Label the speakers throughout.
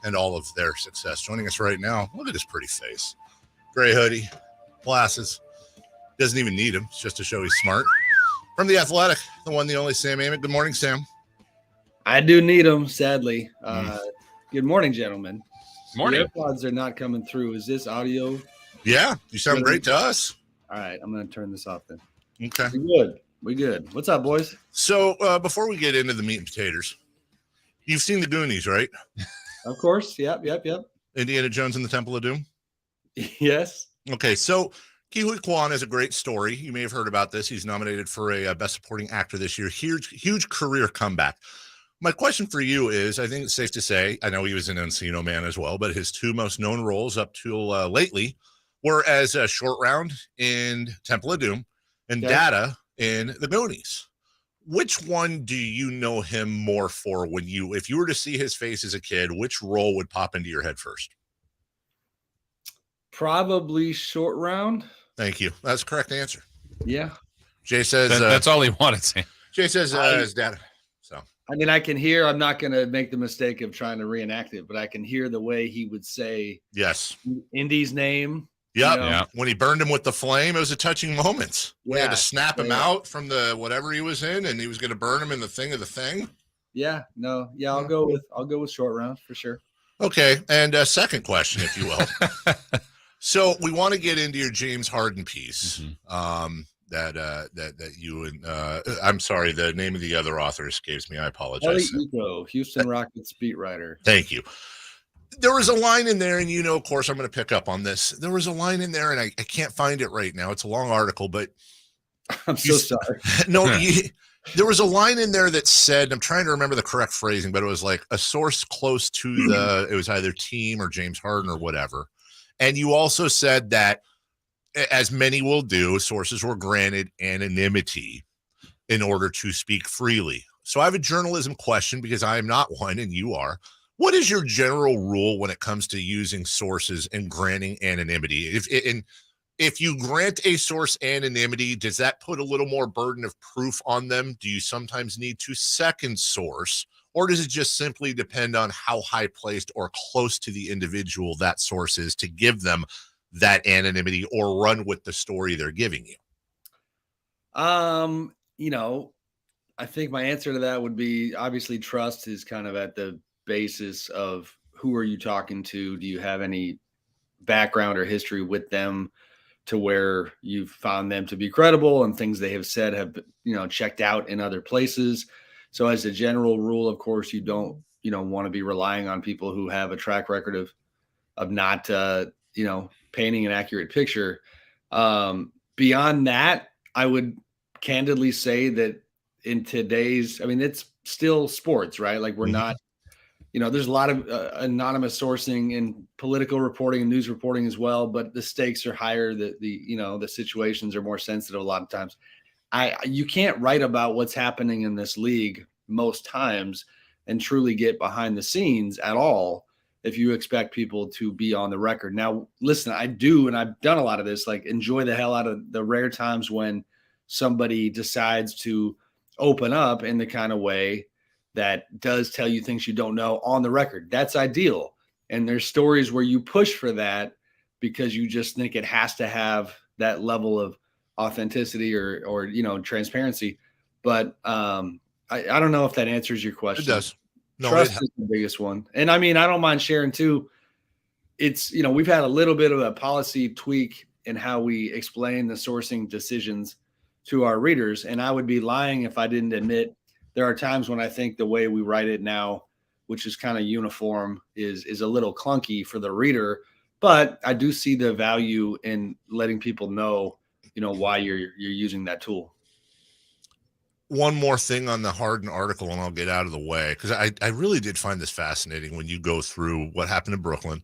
Speaker 1: and all of their success. Joining us right now, look at his pretty face. Gray hoodie, glasses. Doesn't even need him. It's just to show he's smart. From The Athletic, the one, the only Sam Amick. Good morning, Sam.
Speaker 2: I do need them, sadly. Good morning, gentlemen.
Speaker 3: Morning.
Speaker 2: The AirPods are not coming through. Is this audio?
Speaker 1: Yeah, you sound great to us.
Speaker 2: All right, I'm going to turn this off then.
Speaker 1: Okay.
Speaker 2: We good. What's up, boys?
Speaker 1: So before we get into the meat and potatoes, you've seen the Goonies, right?
Speaker 2: Of course. Yep.
Speaker 1: Indiana Jones and the Temple of Doom?
Speaker 2: Yes.
Speaker 1: Okay, so Huy Quan is a great story. You may have heard about this. He's nominated for a Best Supporting Actor this year. Huge career comeback. My question for you is, I think it's safe to say, I know he was an Encino Man as well, but his two most known roles up till lately were as a Short Round in Temple of Doom and Data in the Goonies. Which one do you know him more for if you were to see his face as a kid, which role would pop into your head first?
Speaker 2: Probably Short Round.
Speaker 1: Thank you. That's the correct answer.
Speaker 2: Yeah.
Speaker 1: Jay says
Speaker 3: that's all he wanted to.
Speaker 1: Jay says his dad. So
Speaker 2: I mean, I can hear. I'm not going to make the mistake of trying to reenact it, but I can hear the way he would say
Speaker 1: yes,
Speaker 2: Indy's name.
Speaker 1: Yep. Yeah. When he burned him with the flame, it was a touching moment. We had to snap him out from the whatever he was in, and he was going to burn him in the thing of the thing.
Speaker 2: Yeah. No. Yeah. I'll go with Short Round for sure.
Speaker 1: Okay. And second question, if you will. So we want to get into your James Harden piece. That you and I'm sorry, the name of the other author escapes me. I apologize.
Speaker 2: Houston Rockets beat writer.
Speaker 1: Thank you. There was a line in there, and of course, I'm going to pick up on this. There was a line in there, and I can't find it right now. It's a long article, but
Speaker 2: I'm so sorry.
Speaker 1: No, there was a line in there that said, I'm trying to remember the correct phrasing, but it was like a source close to it was either team or James Harden or whatever. And you also said that, as many will do, sources were granted anonymity in order to speak freely. So I have a journalism question because I am not one and you are. What is your general rule when it comes to using sources and granting anonymity? If you grant a source anonymity, does that put a little more burden of proof on them? Do you sometimes need to second source? Or does it just simply depend on how high placed or close to the individual that source is to give them that anonymity or run with the story they're giving you?
Speaker 2: I think my answer to that would be obviously trust is kind of at the basis of who are you talking to? Do you have any background or history with them to where you've found them to be credible and things they have said have, checked out in other places? So as a general rule, of course, you don't, want to be relying on people who have a track record of not, painting an accurate picture. Beyond that, I would candidly say that in today's, it's still sports, right? Like we're not, there's a lot of anonymous sourcing in political reporting and news reporting as well, but the stakes are higher. The situations are more sensitive a lot of times. You can't write about what's happening in this league most times and truly get behind the scenes at all if you expect people to be on the record. Now, listen, I do, and I've done a lot of this, like enjoy the hell out of the rare times when somebody decides to open up in the kind of way that does tell you things you don't know on the record. That's ideal. And there's stories where you push for that because you just think it has to have that level of authenticity or transparency. But I don't know if that answers your question.
Speaker 1: It does. No,
Speaker 2: Trust is the biggest one. And I don't mind sharing too. It's, we've had a little bit of a policy tweak in how we explain the sourcing decisions to our readers. And I would be lying if I didn't admit there are times when I think the way we write it now, which is kind of uniform, is a little clunky for the reader. But I do see the value in letting people know, why you're using that tool.
Speaker 1: One more thing on the Harden article, and I'll get out of the way, because I really did find this fascinating when you go through what happened in Brooklyn,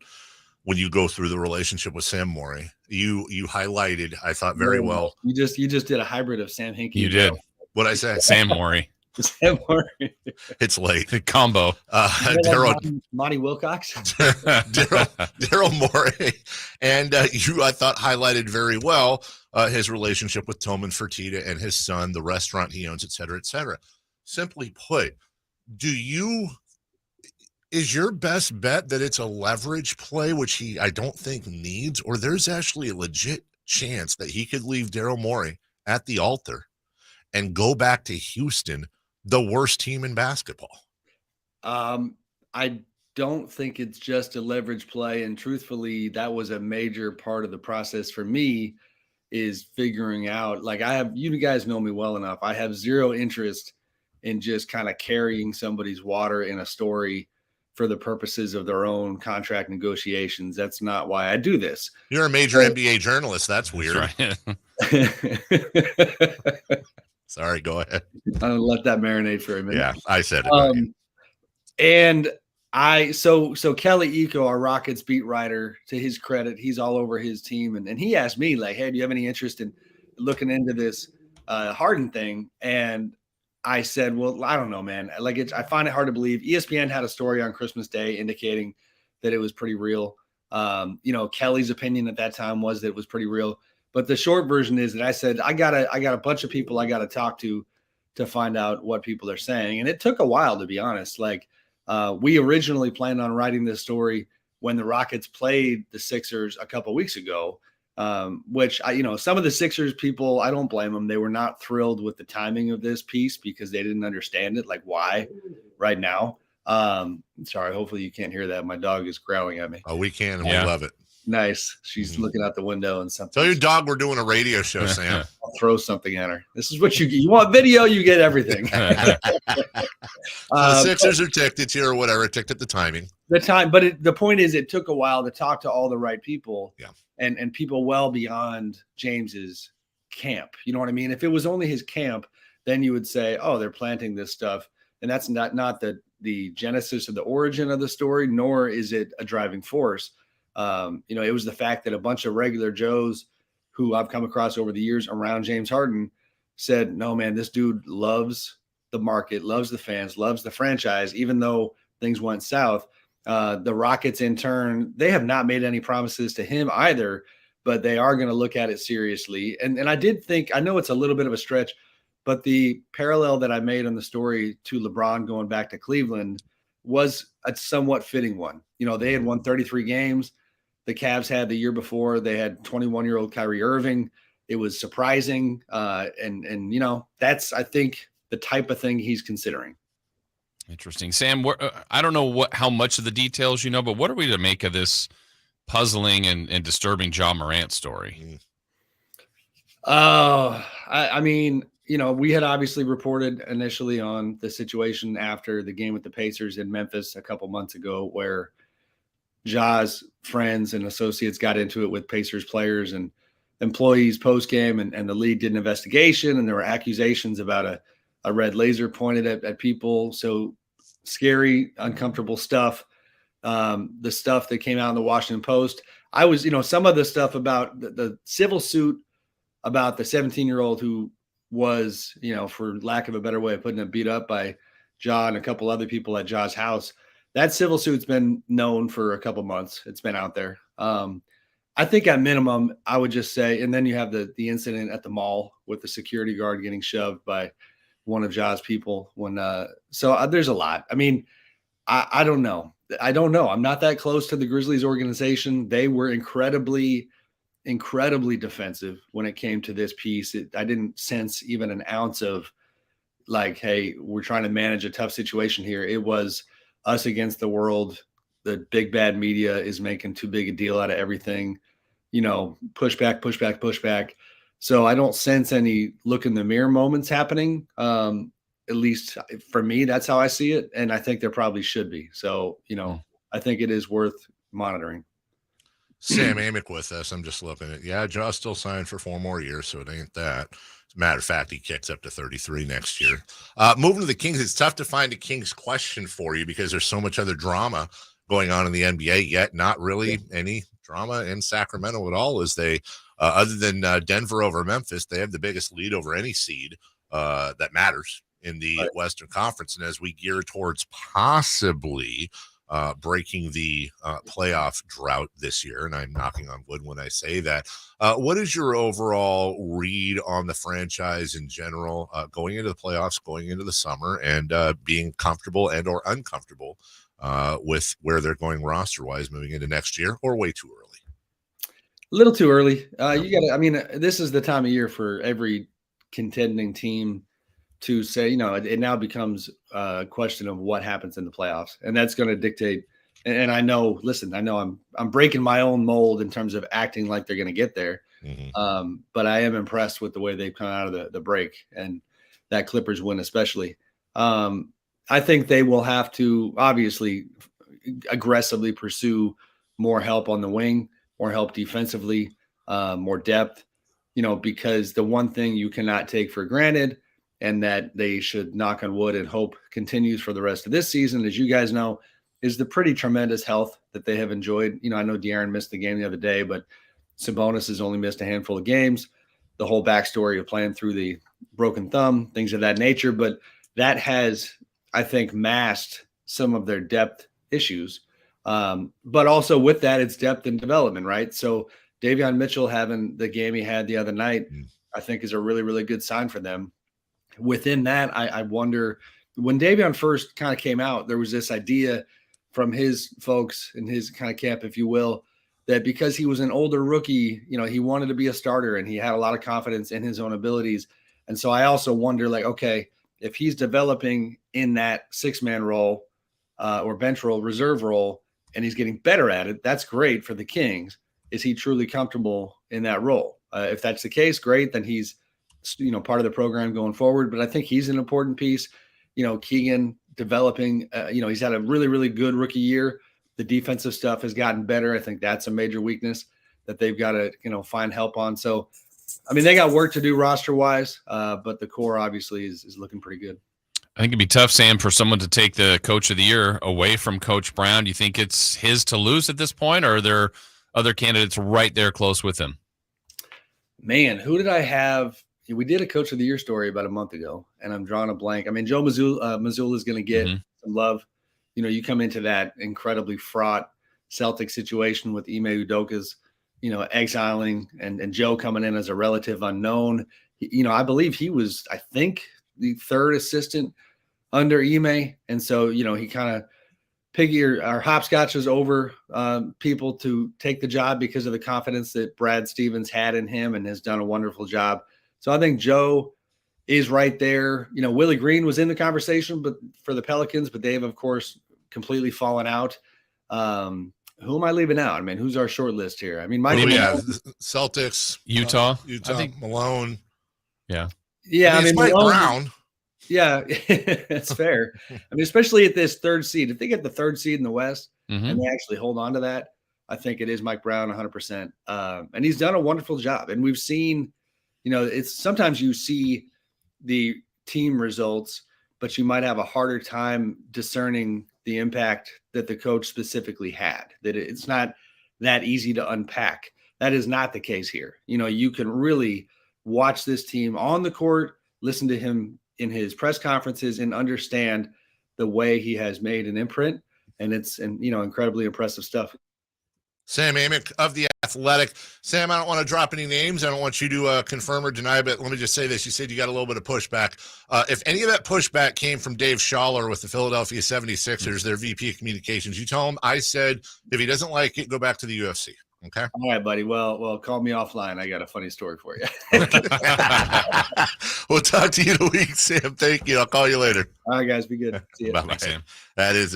Speaker 1: when you go through the relationship with Sam Morey. You highlighted, I thought, very well.
Speaker 2: You just did a hybrid of Sam Hinkie.
Speaker 3: You did.
Speaker 1: What'd I say?
Speaker 3: Sam Morey.
Speaker 2: Sam Morey.
Speaker 1: It's late.
Speaker 3: The combo.
Speaker 2: Monty Wilcox.
Speaker 1: Daryl Morey. And you, I thought, highlighted very well his relationship with Tillman Fertitta and his son, the restaurant he owns, et cetera, et cetera. Simply put, Is your best bet that it's a leverage play, which I don't think needs, or there's actually a legit chance that he could leave Daryl Morey at the altar and go back to Houston, the worst team in basketball?
Speaker 2: I don't think it's just a leverage play. And truthfully, that was a major part of the process for me, is figuring out, like, you guys know me well enough. I have zero interest in just kind of carrying somebody's water in a story for the purposes of their own contract negotiations. That's not why I do this.
Speaker 1: You're a major NBA journalist. That's weird.
Speaker 3: That's right.
Speaker 1: Sorry, go ahead.
Speaker 2: I'm gonna let that marinate for a minute.
Speaker 1: Yeah, I said it.
Speaker 2: And so Kelly Eco, our Rockets beat writer, to his credit, he's all over his team. And he asked me, like, hey, do you have any interest in looking into this Harden thing? And I said, well, I don't know, man. Like, I find it hard to believe. ESPN had a story on Christmas Day indicating that it was pretty real. Kelly's opinion at that time was that it was pretty real. But the short version is that I said, I got a bunch of people I got to talk to find out what people are saying. And it took a while, to be honest. Like, we originally planned on writing this story when the Rockets played the Sixers a couple weeks ago, which some of the Sixers people, I don't blame them. They were not thrilled with the timing of this piece because they didn't understand it. Like, why right now? Sorry, hopefully you can't hear that. My dog is growling at me.
Speaker 1: Oh, we can, and we love it.
Speaker 2: Nice. She's looking out the window and something.
Speaker 1: Tell your dog we're doing a radio show, Sam.
Speaker 2: I'll throw something at her. This is what you get. You want video, you get everything.
Speaker 1: The Sixers are ticked. It's here or whatever. Ticked at the timing.
Speaker 2: But the point is, it took a while to talk to all the right people.
Speaker 1: Yeah.
Speaker 2: And people well beyond James's camp. You know what I mean? If it was only his camp, then you would say, oh, they're planting this stuff. And that's not the genesis of the origin of the story, nor is it a driving force. It was the fact that a bunch of regular Joes who I've come across over the years around James Harden said, no, man, this dude loves the market, loves the fans, loves the franchise, even though things went south. The Rockets, in turn, they have not made any promises to him either, but they are going to look at it seriously. And I did think, I know it's a little bit of a stretch, but the parallel that I made on the story to LeBron going back to Cleveland was a somewhat fitting one. They had won 33 games. The Cavs had the year before. They had 21-year-old Kyrie Irving. It was surprising. And that's, I think, the type of thing he's considering.
Speaker 3: Interesting. Sam, I don't know how much of the details you know, but what are we to make of this puzzling and disturbing Ja Morant story?
Speaker 2: I mean, we had obviously reported initially on the situation after the game with the Pacers in Memphis a couple months ago, where Ja's friends and associates got into it with Pacers players and employees post-game, and the league did an investigation, and there were accusations about a red laser pointed at people. So scary, uncomfortable stuff. The stuff that came out in the Washington Post, I was, some of the stuff about the civil suit about the 17-year-old who was, for lack of a better way of putting it, beat up by Ja and a couple other people at Ja's house. That civil suit's been known for a couple months. It's been out there. I think at minimum, I would just say, and then you have the incident at the mall with the security guard getting shoved by one of Ja's people. There's a lot. I mean, I don't know. I'm not that close to the Grizzlies organization. They were incredibly defensive when it came to this piece. I didn't sense even an ounce of like, hey, we're trying to manage a tough situation here. It was us against the world. The big bad media is making too big a deal out of everything, push back. So I don't sense any look in the mirror moments happening. At least for me, that's how I see it. And I think there probably should be. So, I think it is worth monitoring.
Speaker 1: Sam Amick with us. I'm just looking at, Ja's still signed for 4 more years, so it ain't that. As a matter of fact, he kicks up to 33 next year. Moving to the Kings, it's tough to find a Kings question for you because there's so much other drama going on in the NBA, yet not really any drama in Sacramento at all, as they, other than Denver over Memphis, they have the biggest lead over any seed that matters in the Western Conference. And as we gear towards possibly breaking the playoff drought this year, and I'm knocking on wood when I say that, what is your overall read on the franchise in general, going into the playoffs, going into the summer, and being comfortable and or uncomfortable with where they're going roster wise moving into next year, or way too early?
Speaker 2: A little too early. You got to, I mean, this is the time of year for every contending team to say, it now becomes a question of what happens in the playoffs. And that's going to dictate. And I know, listen, I know I'm breaking my own mold in terms of acting like they're going to get there. Mm-hmm. But I am impressed with the way they've come out of the break, and that Clippers win especially. I think they will have to obviously aggressively pursue more help on the wing, more help defensively, more depth, because the one thing you cannot take for granted, and that they should knock on wood and hope continues for the rest of this season, as you guys know, is the pretty tremendous health that they have enjoyed. I know De'Aaron missed the game the other day, but Sabonis has only missed a handful of games. The whole backstory of playing through the broken thumb, things of that nature, but that has, I think, masked some of their depth issues. But also with that, it's depth and development, right? So Davion Mitchell having the game he had the other night, I think is a really, really good sign for them. Within that, I wonder, when Davion first kind of came out, there was this idea from his folks in his kind of camp, if you will, that because he was an older rookie, he wanted to be a starter and he had a lot of confidence in his own abilities. And so I also wonder, okay, if he's developing in that 6-man role or bench role, reserve role, and he's getting better at it, that's great for the Kings. Is he truly comfortable in that role? If that's the case, great. Then he's, part of the program going forward. But I think he's an important piece. Keegan developing, he's had a really, really good rookie year. The defensive stuff has gotten better. I think that's a major weakness that they've got to, find help on. So, I mean, they got work to do roster wise, but the core obviously is looking pretty good.
Speaker 3: I think it'd be tough, Sam, for someone to take the coach of the year away from Coach Brown. Do you think it's his to lose at this point, or are there other candidates right there close with him?
Speaker 2: Man, who did I have? We did a coach of the year story about a month ago, and I'm drawing a blank. I mean, Joe Mazzulla is going to get some love. You come into that incredibly fraught Celtic situation with Ime Udoka's, exiling and Joe coming in as a relative unknown. I believe he was, the third assistant under Ime. And so, he kind of hopscotches over people to take the job because of the confidence that Brad Stevens had in him and has done a wonderful job. So I think Joe is right there. Willie Green was in the conversation, but for the Pelicans, but they've of course completely fallen out. Who am I leaving out? I mean, who's our short list here? I mean,
Speaker 1: Celtics,
Speaker 3: Utah,
Speaker 1: I think Malone.
Speaker 3: Yeah.
Speaker 2: I mean
Speaker 1: Mike
Speaker 2: Malone,
Speaker 1: Brown.
Speaker 2: Yeah, that's fair. I mean, especially at this third seed. If they get the third seed in the West and they actually hold on to that, I think it is Mike Brown 100%. And he's done a wonderful job. And we've seen, it's sometimes you see the team results, but you might have a harder time discerning the impact that the coach specifically had, that it's not that easy to unpack. That is not the case here. You can really watch this team on the court, listen to him in his press conferences, and understand the way he has made an imprint. And it's, incredibly impressive stuff.
Speaker 1: Sam Amick of The Athletic. Sam, I don't want to drop any names. I don't want you to confirm or deny, but let me just say this. You said you got a little bit of pushback. If any of that pushback came from Dave Schaller with the Philadelphia 76ers, their VP of Communications, you tell him I said if he doesn't like it, go back to the UFC. Okay.
Speaker 2: All right, buddy. Well, call me offline. I got a funny story for you.
Speaker 1: We'll talk to you in a week, Sam. Thank you. I'll call you later.
Speaker 2: All right, guys. Be good. See you.
Speaker 3: Bye, Sam.
Speaker 1: That is